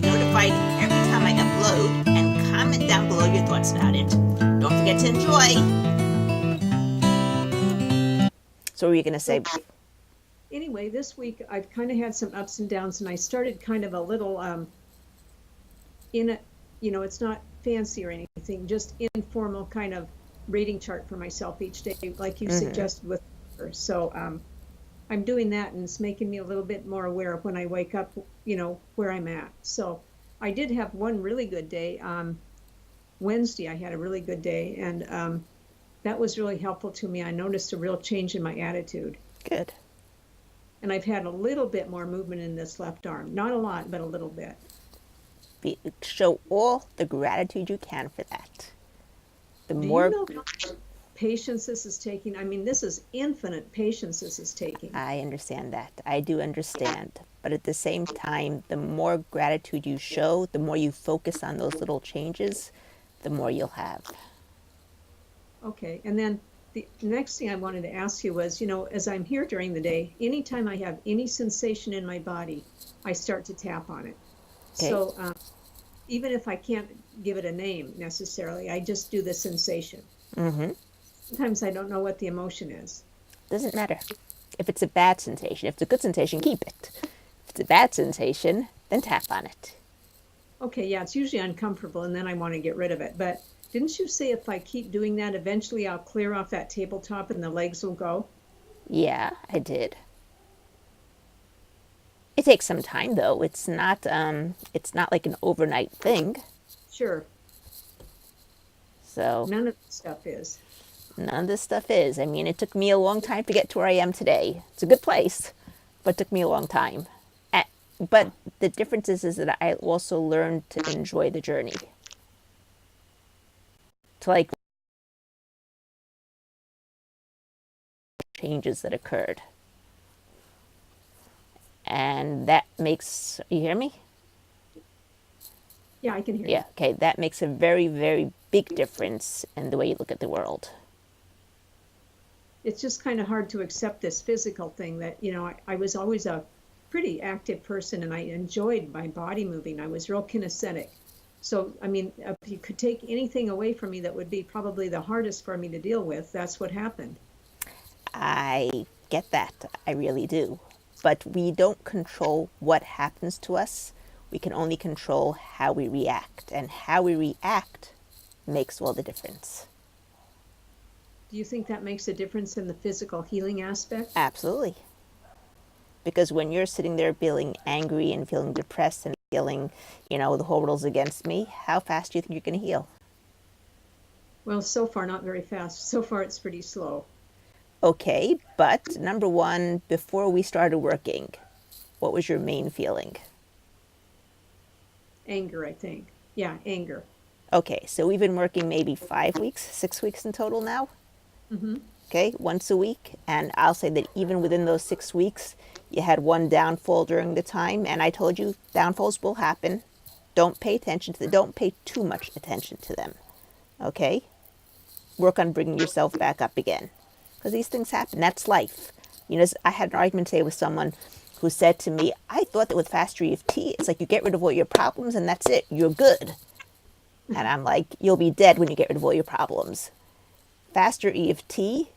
notified every time I upload, and comment down below your thoughts about it. Don't forget to enjoy. So what were you going to say? Anyway, this week I've kind of had some ups and downs, and I started kind of a little in a, it's not fancy or anything, just informal kind of reading chart for myself each day, like you suggested with her. So I'm doing that, and it's making me a little bit more aware of when I wake up, where I'm at. So I did have one really good day. Wednesday, I had a really good day, and that was really helpful to me. I noticed a real change in my attitude. Good. And I've had a little bit more movement in this left arm. Not a lot, but a little bit. Show all the gratitude you can for that. Do you know how much patience this is taking? I mean, this is infinite patience this is taking. I understand that. I do understand. But at the same time, the more gratitude you show, the more you focus on those little changes, the more you'll have. Okay. And then the next thing I wanted to ask you was, as I'm here during the day, anytime I have any sensation in my body, I start to tap on it. Okay. So even if I can't give it a name necessarily, I just do the sensation. Sometimes I don't know what the emotion is. Doesn't matter. If it's a bad sensation, if it's a good sensation, keep it. If it's a bad sensation, then tap on it. Okay, yeah, it's usually uncomfortable, and then I want to get rid of it. But didn't you say if I keep doing that, eventually I'll clear off that tabletop and the legs will go? Yeah, I did. It takes some time, though. It's not like an overnight thing. Sure. So none of this stuff is. None of this stuff is. I mean, it took me a long time to get to where I am today. It's a good place, but it took me a long time. But the difference is that I also learned to enjoy the journey. To like changes that occurred. And that makes, you hear me? Yeah, I can hear you. Yeah, okay. That makes a very, very big difference in the way you look at the world. It's just kind of hard to accept this physical thing that, I was always a pretty active person, and I enjoyed my body moving. I was real kinesthetic. So, I mean, if you could take anything away from me that would be probably the hardest for me to deal with, that's what happened. I get that. I really do. But we don't control what happens to us. We can only control how we react. And how we react makes all the difference. Do you think that makes a difference in the physical healing aspect? Absolutely. Because when you're sitting there feeling angry and feeling depressed and feeling, the whole world's against me, how fast do you think you're going to heal? Well, so far, not very fast. So far, it's pretty slow. Okay, but number one, before we started working, what was your main feeling? Anger, I think. Yeah, anger. Okay, so we've been working maybe 5 weeks, 6 weeks in total now. Okay, once a week. And I'll say that even within those 6 weeks, you had one downfall during the time. And I told you downfalls will happen. Don't pay attention to them. Don't pay too much attention to them. Okay? Work on bringing yourself back up again. Because these things happen. That's life. I had an argument today with someone who said to me, I thought that with faster EFT, it's like you get rid of all your problems and that's it. You're good. And I'm like, you'll be dead when you get rid of all your problems. Faster EFT,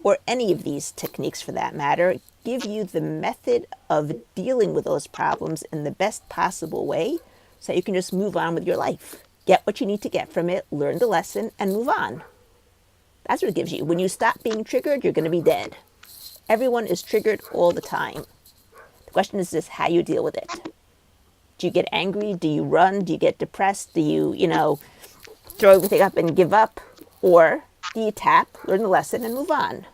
or any of these techniques for that matter, give you the method of dealing with those problems in the best possible way so that you can just move on with your life. Get what you need to get from it, learn the lesson, and move on. That's what it gives you. When you stop being triggered, you're going to be dead. Everyone is triggered all the time. The question is just how you deal with it. Do you get angry? Do you run? Do you get depressed? Do you, throw everything up and give up? Or do you tap, learn the lesson, and move on?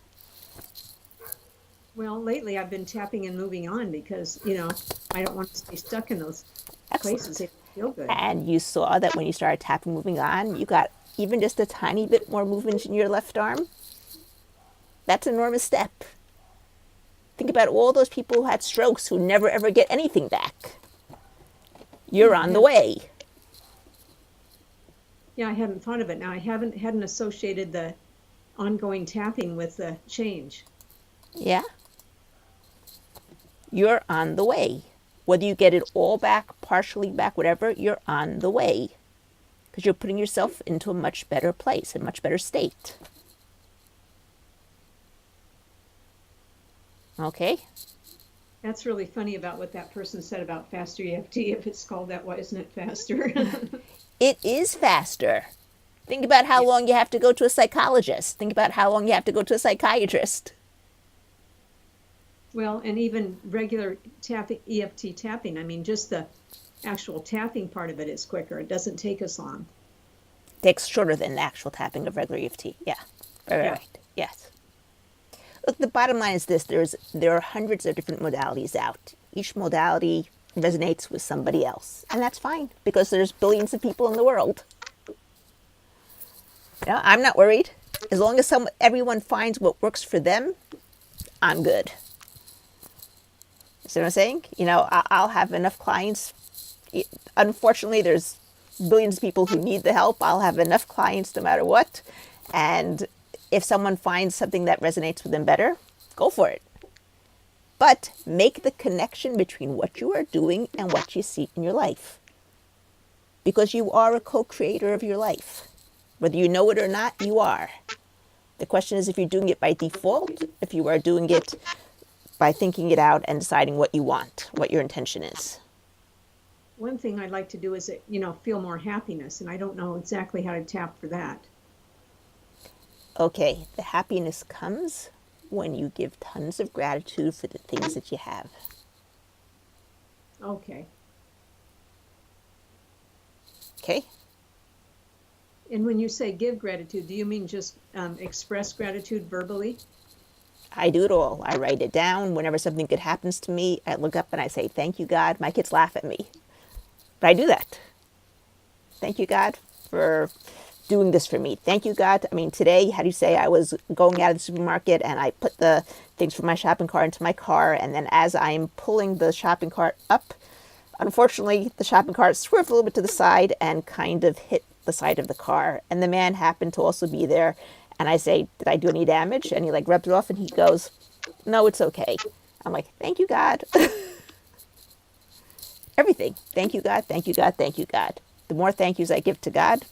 Well, lately I've been tapping and moving on because, I don't want to stay stuck in those places. They feel good. And you saw that when you started tapping, moving on, you got even just a tiny bit more movement in your left arm. That's an enormous step. Think about all those people who had strokes who never ever get anything back. You're on the way. Yeah, I hadn't thought of it. Now I hadn't associated the ongoing tapping with the change. Yeah. You're on the way. Whether you get it all back, partially back, whatever, you're on the way. Because you're putting yourself into a much better place, a much better state. Okay? That's really funny about what that person said about faster EFT. If it's called that, why isn't it faster? It is faster. Think about how Yeah. long you have to go to a psychologist. Think about how long you have to go to a psychiatrist. Well, and even regular tapping, EFT tapping, I mean, just the actual tapping part of it is quicker. It doesn't take as long. Takes shorter than the actual tapping of regular EFT. Yeah. Right, Yeah. right. Yes. Look, the bottom line is this: there are hundreds of different modalities out. Each modality resonates with somebody else, and that's fine because there's billions of people in the world. Yeah, I'm not worried. As long as everyone finds what works for them, I'm good. See what I'm saying? I'll have enough clients. Unfortunately, there's billions of people who need the help. I'll have enough clients no matter what. And if someone finds something that resonates with them better, go for it. But make the connection between what you are doing and what you see in your life. Because you are a co-creator of your life. Whether you know it or not, you are. The question is if you're doing it by default, if you are doing it by thinking it out and deciding what you want, what your intention is. One thing I'd like to do is, feel more happiness, and I don't know exactly how to tap for that. Okay, the happiness comes when you give tons of gratitude for the things that you have. Okay. Okay? And when you say give gratitude, do you mean just express gratitude verbally? I do it all. I write it down. Whenever something good happens to me, I look up and I say, thank you, God. My kids laugh at me. But I do that. Thank you, God, for doing this for me. Thank you, God. I mean, today, how do you say, I was going out of the supermarket and I put the things from my shopping cart into my car. And then as I'm pulling the shopping cart up, unfortunately, the shopping cart swerved a little bit to the side and kind of hit the side of the car. And the man happened to also be there. And I say, did I do any damage? And he rubs it off and he goes, no, it's okay. I'm like, thank you, God. Everything. Thank you, God. Thank you, God. Thank you, God. The more thank yous I give to God,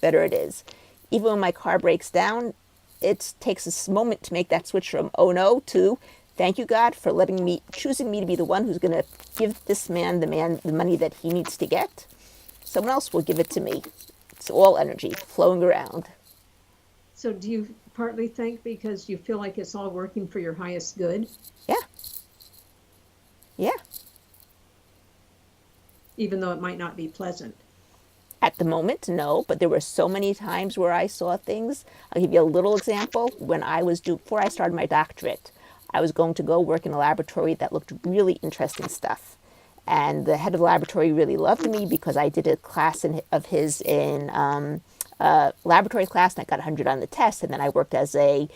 better it is. Even when my car breaks down, it takes a moment to make that switch from oh no to thank you, God, for choosing me to be the one who's going to give this man the money that he needs to get. Someone else will give it to me. It's all energy flowing around. So do you partly think because you feel like it's all working for your highest good? Yeah. Yeah. Even though it might not be pleasant? At the moment, no, but there were so many times where I saw things. I'll give you a little example. Before I started my doctorate, I was going to go work in a laboratory that looked really interesting stuff. And the head of the laboratory really loved me because I did a class of his in laboratory class, and I got 100 on the test. And then I worked as a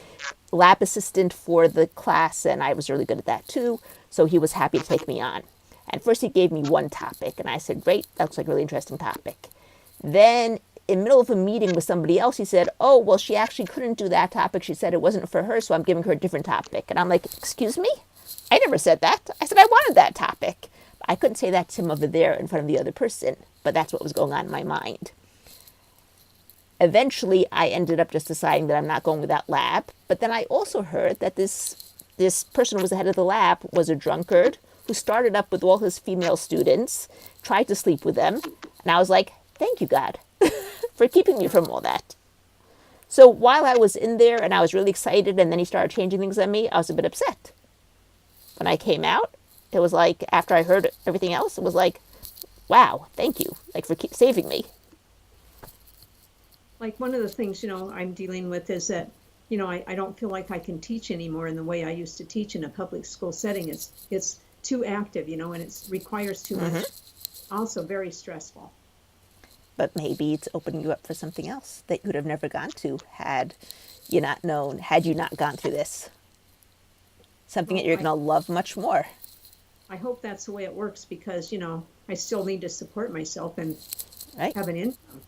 lab assistant for the class, and I was really good at that too. So he was happy to take me on. And first he gave me one topic, and I said, great, that looks like a really interesting topic. Then in the middle of a meeting with somebody else, he said, oh, well, she actually couldn't do that topic. She said it wasn't for her, so I'm giving her a different topic. And I'm like, excuse me? I never said that. I said I wanted that topic. I couldn't say that to him over there in front of the other person, but that's what was going on in my mind. Eventually, I ended up just deciding that I'm not going with that lab. But then I also heard that this person who was the head of the lab was a drunkard who started up with all his female students, tried to sleep with them. And I was like, thank you, God, for keeping me from all that. So while I was in there and I was really excited and then he started changing things on me, I was a bit upset. When I came out, it was like, after I heard everything else, it was like, wow, thank you, for saving me. Like one of the things, I'm dealing with is that, I don't feel like I can teach anymore in the way I used to teach in a public school setting. It's too active, and it requires too much. Also very stressful. But maybe it's opening you up for something else that you would have never gone to had you not gone through this. Something that you're going to love much more. I hope that's the way it works because, I still need to support myself and have an income.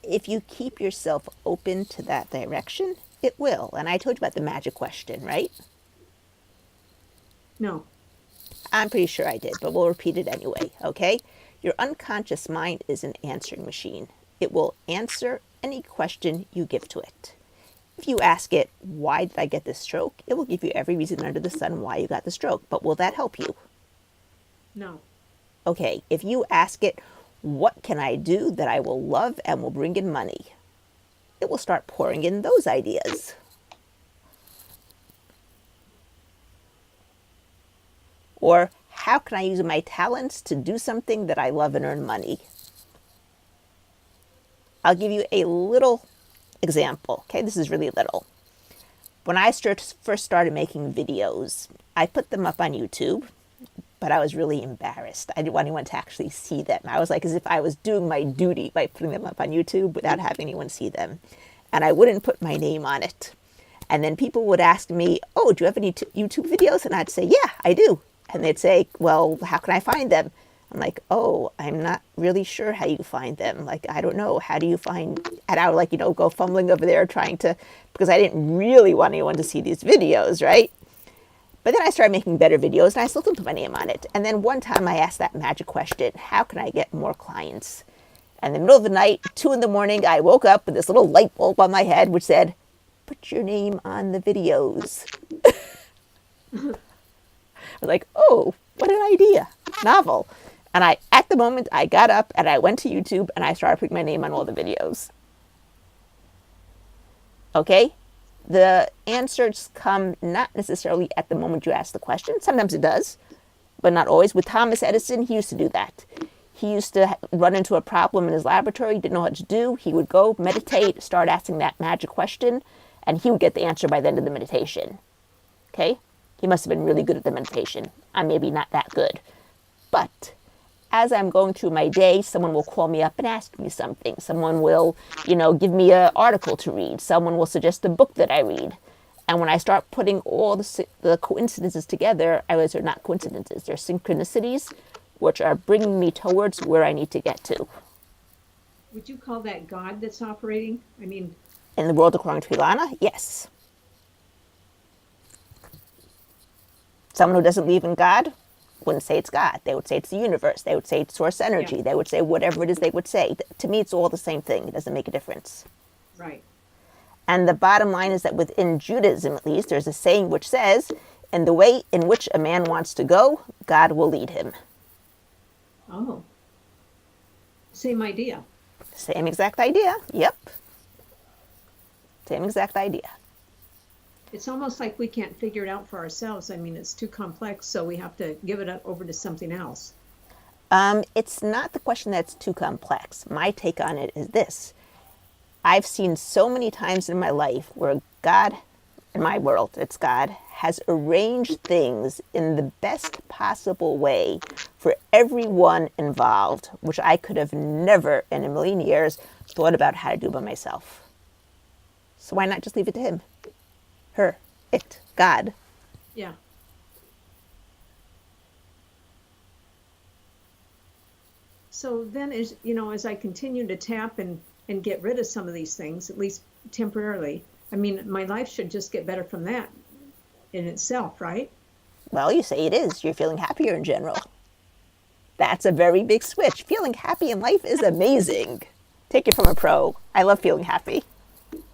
If you keep yourself open to that direction, it will. And I told you about the magic question, right? No. I'm pretty sure I did, but we'll repeat it anyway, okay? Your unconscious mind is an answering machine. It will answer any question you give to it. If you ask it, why did I get this stroke? It will give you every reason under the sun why you got the stroke. But will that help you? No. Okay, if you ask it, what can I do that I will love and will bring in money? It will start pouring in those ideas. Or how can I use my talents to do something that I love and earn money? I'll give you a little example. Okay, this is really little. When I first started making videos, I put them up on YouTube, but I was really embarrassed. I didn't want anyone to actually see them. I was like as if I was doing my duty by putting them up on YouTube without having anyone see them. And I wouldn't put my name on it. And then people would ask me, oh, do you have any YouTube videos? And I'd say, yeah, I do. And they'd say, well, how can I find them? I'm like, oh, I'm not really sure how you find them. Like, I don't know. How do you find, and I would like, go fumbling over there trying to, because I didn't really want anyone to see these videos, right? But then I started making better videos and I still didn't put my name on it. And then one time I asked that magic question, how can I get more clients? And in the middle of the night, 2 a.m, I woke up with this little light bulb on my head which said, put your name on the videos. I was like, oh, what an idea. Novel. And at the moment, I got up and I went to YouTube and I started putting my name on all the videos. Okay? The answers come not necessarily at the moment you ask the question. Sometimes it does, but not always. With Thomas Edison, he used to do that. He used to run into a problem in his laboratory, didn't know what to do. He would go meditate, start asking that magic question, and he would get the answer by the end of the meditation. Okay? He must have been really good at the meditation. I'm maybe not that good. But as I'm going through my day, someone will call me up and ask me something. Someone will, give me an article to read. Someone will suggest a book that I read. And when I start putting all the coincidences together, I realize they're not coincidences. They're synchronicities, which are bringing me towards where I need to get to. Would you call that God that's operating? I mean, in the world according to Elana, yes. Someone who doesn't believe in God wouldn't say it's God. They would say it's the universe. They would say it's source energy. Yeah. They would say whatever it is they would say. To me, it's all the same thing. It doesn't make a difference. Right. And the bottom line is that within Judaism, at least, there's a saying which says, in the way in which a man wants to go, God will lead him. Oh. Same idea. Same exact idea. Yep. Same exact idea. It's almost like we can't figure it out for ourselves. I mean, it's too complex, so we have to give it over to something else. It's not the question that's too complex. My take on it is this. I've seen so many times in my life where God, in my world, it's God, has arranged things in the best possible way for everyone involved, which I could have never in a million years thought about how to do by myself. So why not just leave it to him? Her, it, God. Yeah. So then, as I continue to tap and get rid of some of these things, at least temporarily, I mean, my life should just get better from that in itself, right? Well, you say it is. You're feeling happier in general. That's a very big switch. Feeling happy in life is amazing. Take it from a pro. I love feeling happy.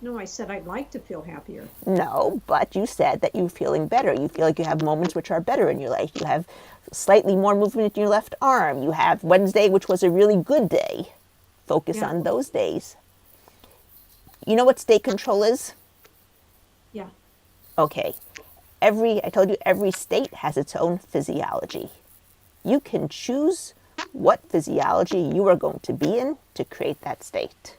No, I said I'd like to feel happier. No, but you said that you're feeling better. You feel like you have moments which are better in your life. You have slightly more movement in your left arm. You have Wednesday, which was a really good day. Focus on those days. You know what state control is? Yeah. Okay. I told you every state has its own physiology. You can choose what physiology you are going to be in to create that state.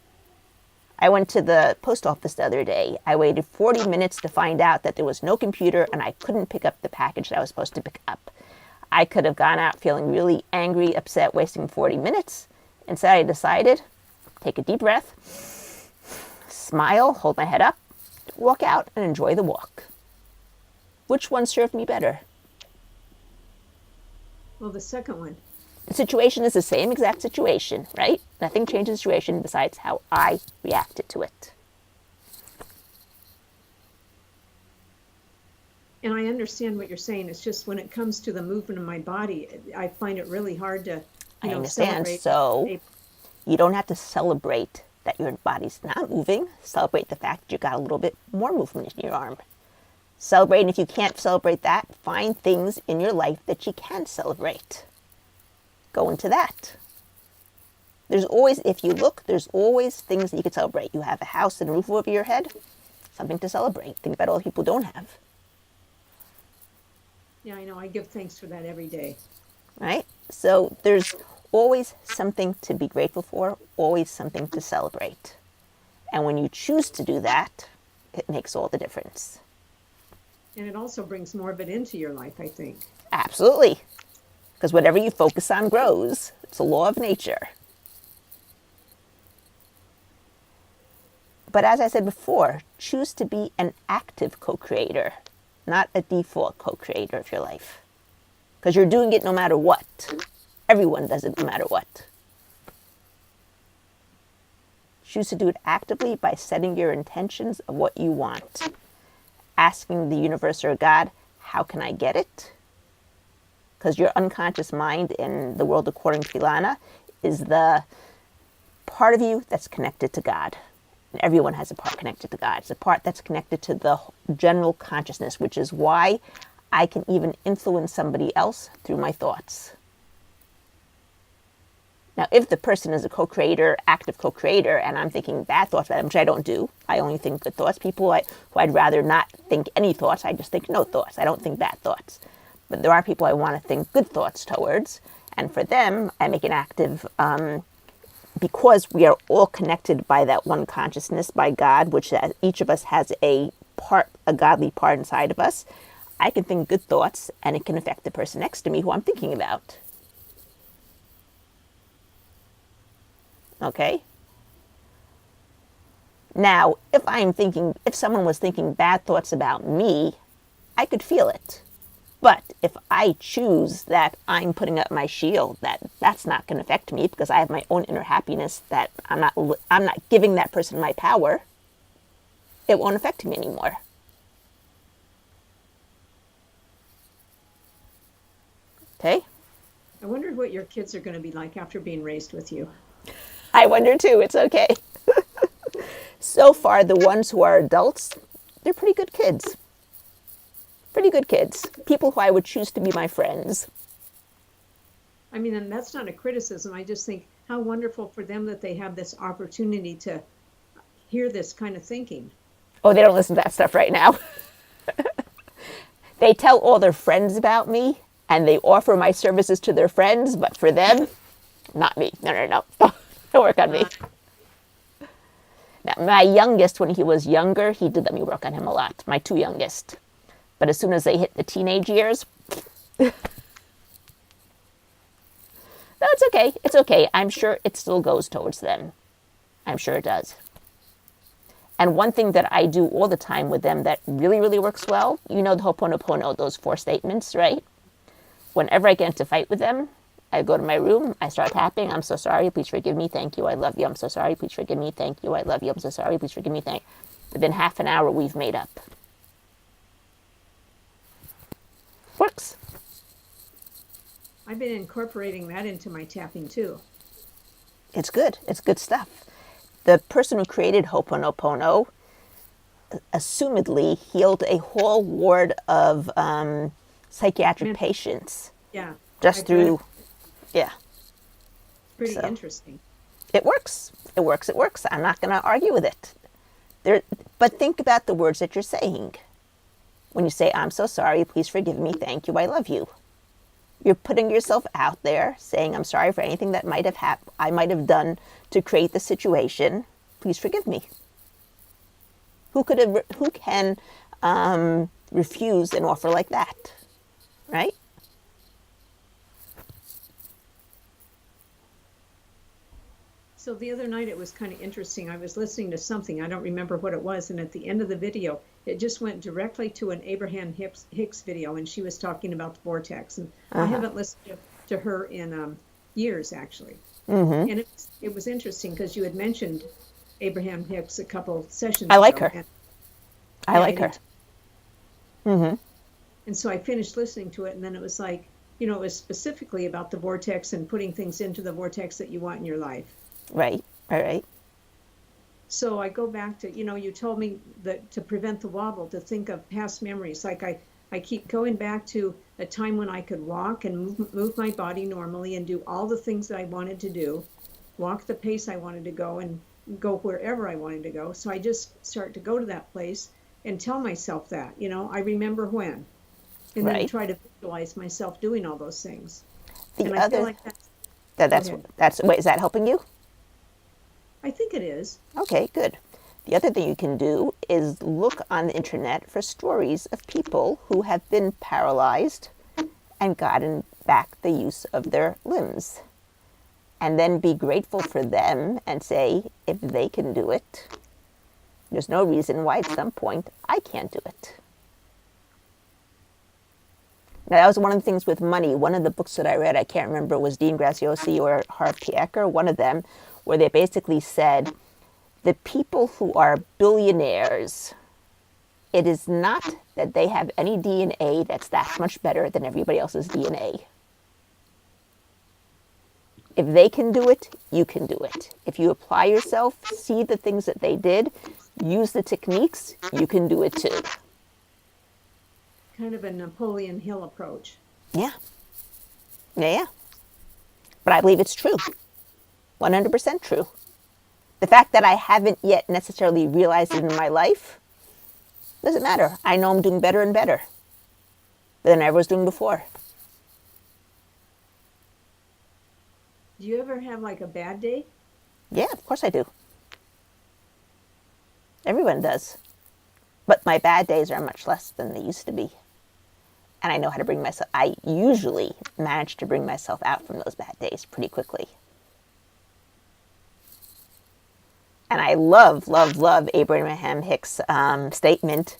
I went to the post office the other day. I waited 40 minutes to find out that there was no computer and I couldn't pick up the package that I was supposed to pick up. I could have gone out feeling really angry, upset, wasting 40 minutes. Instead, I decided, take a deep breath, smile, hold my head up, walk out and enjoy the walk. Which one served me better? Well, the second one. The situation is the same exact situation, right? Nothing changes the situation besides how I reacted to it. And I understand what you're saying. It's just when it comes to the movement of my body, I find it really hard to, I understand. celebrate. So you don't have to celebrate that your body's not moving. Celebrate the fact that you got a little bit more movement in your arm. Celebrate, and if you can't celebrate that, find things in your life that you can celebrate. Go into that. There's always, if you look, there's always things that you can celebrate. You have a house and a roof over your head, something to celebrate. Think about all the people don't have. Yeah, I know. I give thanks for that every day. Right? So there's always something to be grateful for, always something to celebrate. And when you choose to do that, it makes all the difference. And it also brings more of it into your life, I think. Absolutely. Because whatever you focus on grows. It's a law of nature. But as I said before, choose to be an active co-creator, not a default co-creator of your life. Because you're doing it no matter what. Everyone does it no matter what. Choose to do it actively by setting your intentions of what you want. Asking the universe or God, how can I get it? Because your unconscious mind in the world according to Elana is the part of you that's connected to God. And everyone has a part connected to God. It's a part that's connected to the general consciousness, which is why I can even influence somebody else through my thoughts. Now, if the person is a co-creator, active co-creator, and I'm thinking bad thoughts about them, which I don't do, I only think good thoughts. People who I'd rather not think any thoughts, I just think no thoughts. I don't think bad thoughts. But there are people I want to think good thoughts towards, and for them, I make an active, because we are all connected by that one consciousness, by God, which each of us has a godly part inside of us. I can think good thoughts, and it can affect the person next to me who I'm thinking about. Okay? Now, if someone was thinking bad thoughts about me, I could feel it. But if I choose that I'm putting up my shield, that's not going to affect me because I have my own inner happiness, that I'm not giving that person my power, it won't affect me anymore. Okay? I wonder what your kids are going to be like after being raised with you. I wonder too. It's okay. So far, the ones who are adults, they're pretty good kids. Pretty good kids. People who I would choose to be my friends. I mean, and that's not a criticism. I just think how wonderful for them that they have this opportunity to hear this kind of thinking. Oh, they don't listen to that stuff right now. They tell all their friends about me, and they offer my services to their friends, but for them, not me. No. Don't work on me. Now, my youngest, when he was younger, he did let me work on him a lot. My two youngest. But as soon as they hit the teenage years, no, it's okay. It's okay. I'm sure it still goes towards them. I'm sure it does. And one thing that I do all the time with them that really, really works well, the Ho'oponopono, those 4 statements, right? Whenever I get into a fight with them, I go to my room, I start tapping, I'm so sorry, please forgive me, thank you, I love you, I'm so sorry, please forgive me, thank you, I love you, I'm so sorry, please forgive me, thank you. Within half an hour, we've made up. Works. I've been incorporating that into my tapping too. It's good. It's good stuff. The person who created Ho'oponopono assumedly healed a whole ward of psychiatric patients. Yeah. Just through, yeah. Pretty interesting. It works. It works. It works. I'm not going to argue with it. But think about the words that you're saying. When you say, I'm so sorry, please forgive me, thank you, I love you. You're putting yourself out there, saying, I'm sorry for anything that I might have done to create the situation. Please forgive me. Who can refuse an offer like that? Right? So the other night it was kind of interesting. I was listening to something, I don't remember what it was, and at the end of the video, it just went directly to an Abraham Hicks video, and she was talking about the vortex. And I haven't listened to her in years, actually. Mm-hmm. And it was interesting because you had mentioned Abraham Hicks a couple sessions ago. I like her. I like her. Mm-hmm. And so I finished listening to it, and then it was like, it was specifically about the vortex and putting things into the vortex that you want in your life. Right. All right. So I go back to, you told me that to prevent the wobble, to think of past memories. Like I keep going back to a time when I could walk and move my body normally and do all the things that I wanted to do, walk the pace I wanted to go and go wherever I wanted to go. So I just start to go to that place and tell myself that, I remember when, and then Right. try to visualize myself doing all those things. The And I feel other, like go ahead. wait, is that helping you? I think it is. Okay, good. The other thing you can do is look on the internet for stories of people who have been paralyzed and gotten back the use of their limbs. And then be grateful for them and say, if they can do it, there's no reason why at some point I can't do it. Now, that was one of the things with money. One of the books that I read, I can't remember, it was Dean Graziosi or Harv T. Eker, one of them, where they basically said, the people who are billionaires, it is not that they have any DNA that's that much better than everybody else's DNA. If they can do it, you can do it. If you apply yourself, see the things that they did, use the techniques, you can do it too. Kind of a Napoleon Hill approach. Yeah. Yeah. But I believe it's true. 100% true. The fact that I haven't yet necessarily realized it in my life doesn't matter. I know I'm doing better and better than I ever was doing before. Do you ever have like a bad day? Yeah, of course I do. Everyone does. But my bad days are much less than they used to be. And I know how to bring myself, I usually manage to bring myself out from those bad days pretty quickly. And I love, love, love Abraham Hicks' statement.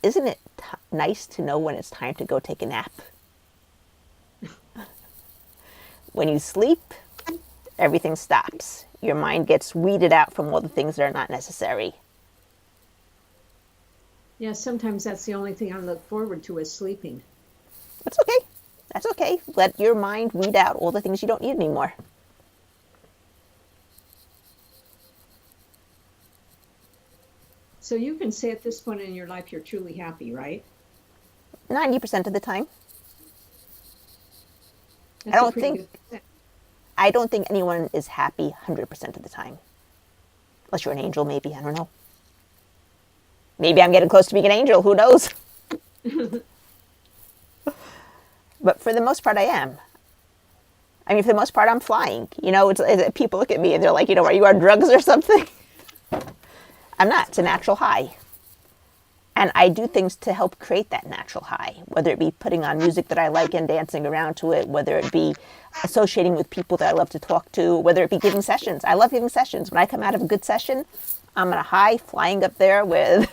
Isn't it nice to know when it's time to go take a nap? When you sleep, everything stops. Your mind gets weeded out from all the things that are not necessary. Yeah, sometimes that's the only thing I look forward to is sleeping. That's okay. That's okay. Let your mind weed out all the things you don't need anymore. So you can say at this point in your life you're truly happy, right? 90% of the time. That's a pretty good percent. I don't think anyone is happy 100% of the time. Unless you're an angel, maybe. I don't know. Maybe I'm getting close to being an angel. Who knows? But for the most part, I am. I mean, for the most part, I'm flying. People look at me and they're like, are you on drugs or something? I'm not. It's a natural high. And I do things to help create that natural high, whether it be putting on music that I like and dancing around to it, whether it be associating with people that I love to talk to, whether it be giving sessions. I love giving sessions. When I come out of a good session, I'm on a high flying up there with...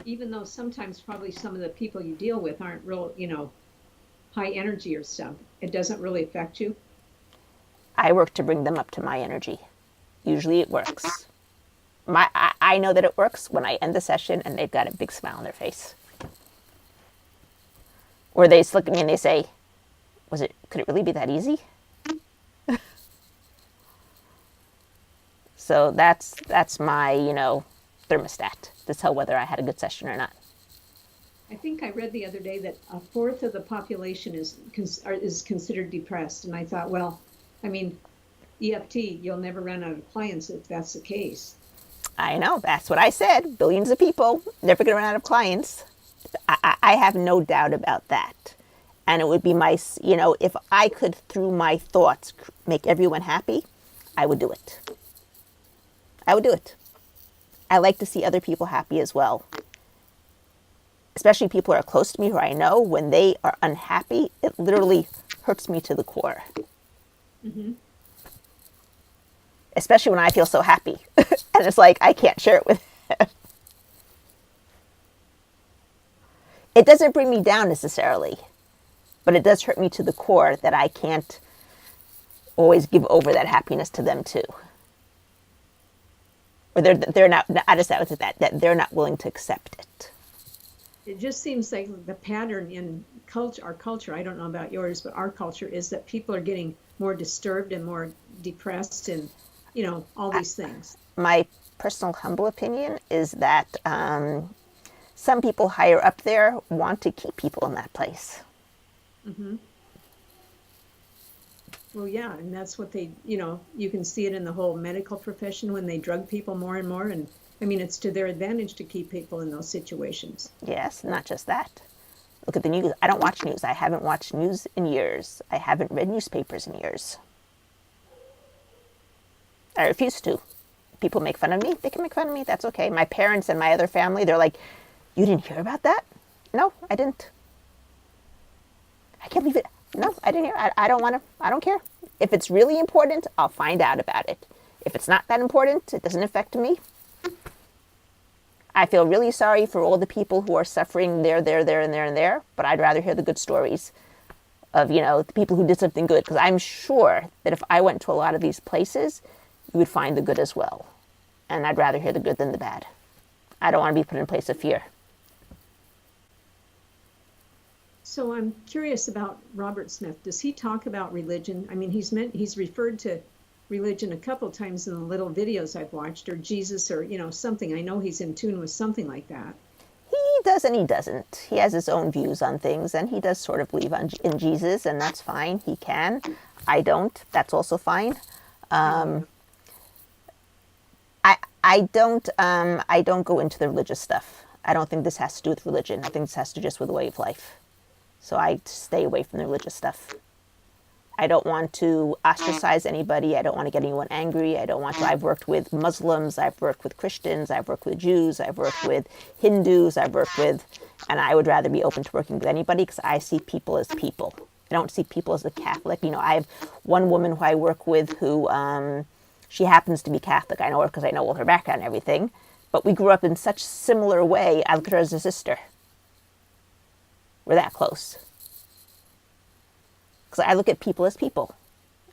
Even though sometimes probably some of the people you deal with aren't real, high energy or stuff, it doesn't really affect you. I work to bring them up to my energy. Usually it works. I know that it works when I end the session and they've got a big smile on their face. Or they just look at me and they say, could it really be that easy? So that's my, thermostat to tell whether I had a good session or not. I think I read the other day that a fourth of the population is considered depressed. And I thought, well, I mean, EFT, you'll never run out of clients if that's the case. I know. That's what I said. Billions of people, never going to run out of clients. I have no doubt about that. And it would be if I could, through my thoughts, make everyone happy, I would do it. I would do it. I like to see other people happy as well. Especially people who are close to me who I know, when they are unhappy, it literally hurts me to the core. Mm-hmm. Especially when I feel so happy. And it's like, I can't share it with them. It doesn't bring me down necessarily, but it does hurt me to the core that I can't always give over that happiness to them too. or they're not. I just would say that they're not willing to accept it. It just seems like the pattern in culture, our culture, I don't know about yours, but our culture is that people are getting more disturbed and more depressed and, all these things. My personal humble opinion is that some people higher up there want to keep people in that place. Hmm. Well, yeah, and that's what you can see it in the whole medical profession when they drug people more and more. And I mean, it's to their advantage to keep people in those situations. Yes, not just that. Look at the news. I don't watch news. I haven't watched news in years. I haven't read newspapers in years. I refuse to. People make fun of me. They can make fun of me. That's okay. My parents and my other family, they're like, "You didn't hear about that?" No, I didn't. I can't believe it. No, I didn't hear. I don't want to. I don't care. If it's really important, I'll find out about it. If it's not that important, it doesn't affect me. I feel really sorry for all the people who are suffering there, and there, but I'd rather hear the good stories of, the people who did something good, because I'm sure that if I went to a lot of these places, you would find the good as well. And I'd rather hear the good than the bad. I don't want to be put in a place of fear. So I'm curious about Robert Smith. Does he talk about religion? I mean, he's referred to religion a couple times in the little videos I've watched, or Jesus, or something. I know he's in tune with something like that. He does and he doesn't. He has his own views on things, and he does sort of believe in Jesus, and that's fine. He can. I don't. That's also fine. I don't go into the religious stuff. I don't think this has to do with religion. I think this has to do just with the way of life. So I stay away from the religious stuff. I don't want to ostracize anybody. I don't want to get anyone angry. I don't want to. I've worked with Muslims. I've worked with Christians. I've worked with Jews. I've worked with Hindus. And I would rather be open to working with anybody because I see people as people. I don't see people as a Catholic. I have one woman who I work with who, she happens to be Catholic. I know her because I know all her background and everything. But we grew up in such similar way. I look at her as a sister. We're that close. Because I look at people as people.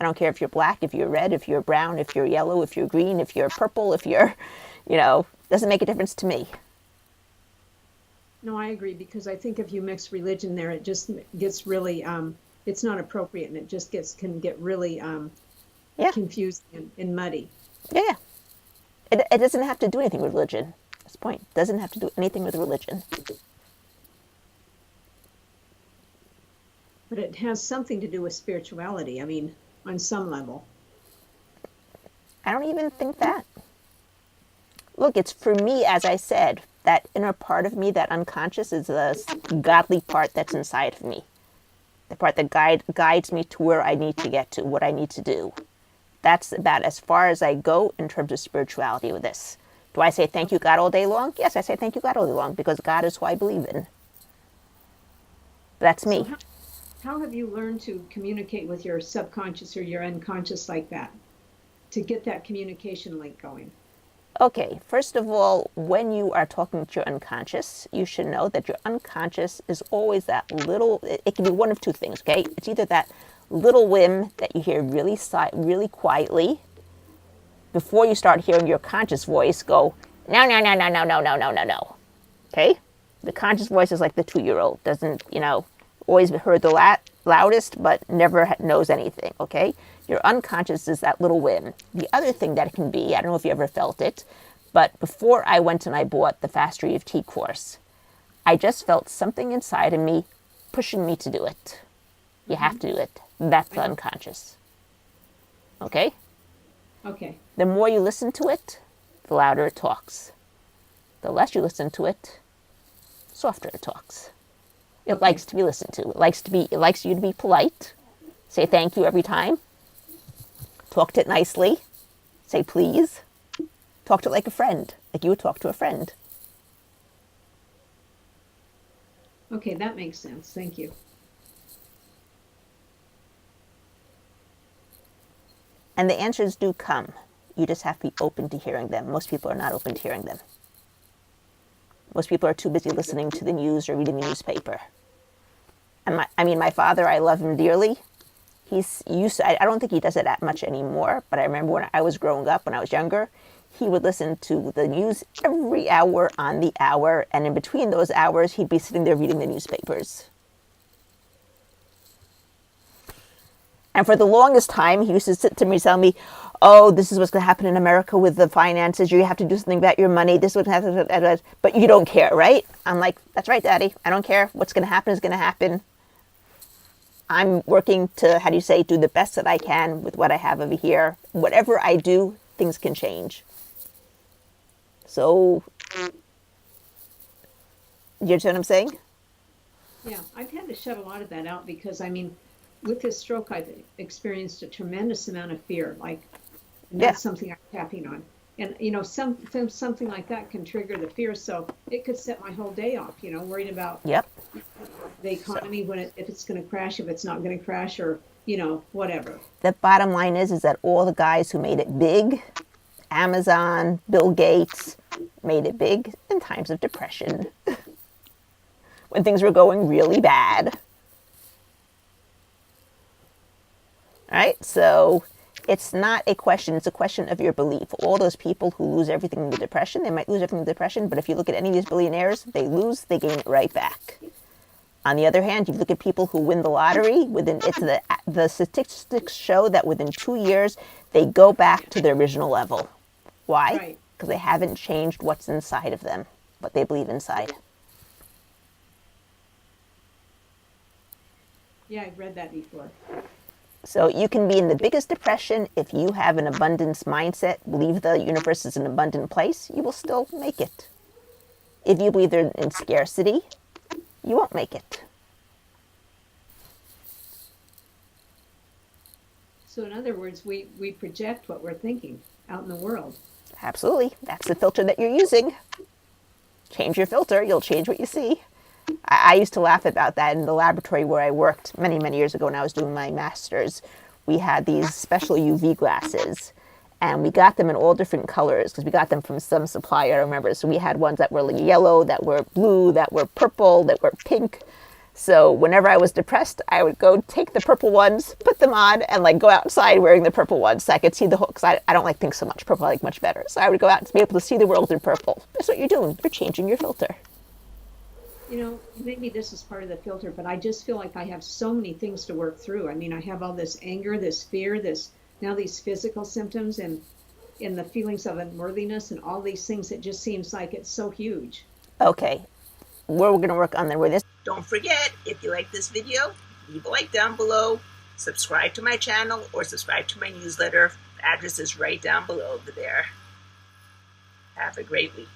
I don't care if you're black, if you're red, if you're brown, if you're yellow, if you're green, if you're purple, if you're, doesn't make a difference to me. No, I agree, because I think if you mix religion there, it just gets really, it's not appropriate, and it just can get really confusing and muddy. Yeah. It doesn't have to do anything with religion. That's the point. It doesn't have to do anything with religion. But it has something to do with spirituality, I mean, on some level. I don't even think that. Look, it's for me, as I said, that inner part of me, that unconscious, is the godly part that's inside of me. The part that guides me to where I need to get to, what I need to do. That's about as far as I go in terms of spirituality with this. Do I say thank you, God, all day long? Yes, I say thank you, God, all day long, because God is who I believe in. That's me. So how have you learned to communicate with your subconscious or your unconscious like that, to get that communication link going? Okay, first of all, when you are talking to your unconscious, you should know that your unconscious is always that little, it can be one of two things, okay? It's either that little whim that you hear really quietly before you start hearing your conscious voice go, no, no, no, no, no, no, no, no, no, no. Okay? The conscious voice is like the 2-year-old, doesn't, always heard the loudest, but never knows anything, okay? Your unconscious is that little whim. The other thing that it can be, I don't know if you ever felt it, but before I went and I bought the Fastery of Tea course, I just felt something inside of me pushing me to do it. You have to do it. That's the unconscious. Okay? Okay. The more you listen to it, the louder it talks. The less you listen to it, softer it talks. It likes to be listened to. It likes you to be polite. Say thank you every time. Talk to it nicely. Say please. Talk to it like a friend, like you would talk to a friend. Okay, that makes sense. Thank you. And the answers do come. You just have to be open to hearing them. Most people are not open to hearing them. Most people are too busy listening to the news or reading the newspaper. And my father, I love him dearly. I don't think he does it that much anymore, but I remember when I was growing up, when I was younger, He would listen to the news every hour on the hour, and in between those hours, he'd be sitting there reading the newspapers. And for the longest time, he used to sit to me and tell me, oh, this is what's going to happen in America with the finances. You have to do something about your money. This is what's going to happen. But you don't care, right? I'm like, that's right, Daddy. I don't care. What's going to happen is going to happen. I'm working to, how do you say, do the best that I can with what I have over here. Whatever I do, things can change. So, you understand what I'm saying? Yeah, I've had to shut a lot of that out because, I mean, with this stroke, I've experienced a tremendous amount of fear. Like, and that's something I'm tapping on. And, you know, something like that can trigger the fear. So it could set my whole day off, you know, worried about Yep. the economy, if it's going to crash, if it's not going to crash, or, you know, whatever. The bottom line is that all the guys who made it big, Amazon, Bill Gates, made it big in times of depression. When things were going really bad. All right? So it's not a question, it's a question of your belief. All those people who lose everything in the depression, they might lose everything in the depression, but if you look at any of these billionaires, they lose, they gain it right back. On the other hand, you look at people who win the lottery, the statistics show that within 2 years, they go back to their original level. Why? Right. Because they haven't changed what's inside of them, what they believe inside. Yeah, I've read that before. So you can be in the biggest depression if you have an abundance mindset, believe the universe is an abundant place, you will still make it. If you believe they're in scarcity, you won't make it. So in other words, we project what we're thinking out in the world. Absolutely. That's the filter that you're using. Change your filter, you'll change what you see. I used to laugh about that in the laboratory where I worked many, many years ago when I was doing my master's. We had these special UV glasses, and we got them in all different colors because we got them from some supplier, I remember. So we had ones that were like yellow, that were blue, that were purple, that were pink. So whenever I was depressed, I would go take the purple ones, put them on, and like go outside wearing the purple ones so I could see the whole, because I don't like pink so much. Purple I like much better. So I would go out to be able to see the world through purple. That's what you're doing. You're changing your filter. You know, maybe this is part of the filter, but I just feel like I have so many things to work through. I mean, I have all this anger, this fear, now these physical symptoms and the feelings of unworthiness and all these things. It just seems like it's so huge. Okay, where we're going to work on this. Don't forget, if you like this video, leave a like down below, subscribe to my channel, or subscribe to my newsletter. The address is right down below over there. Have a great week.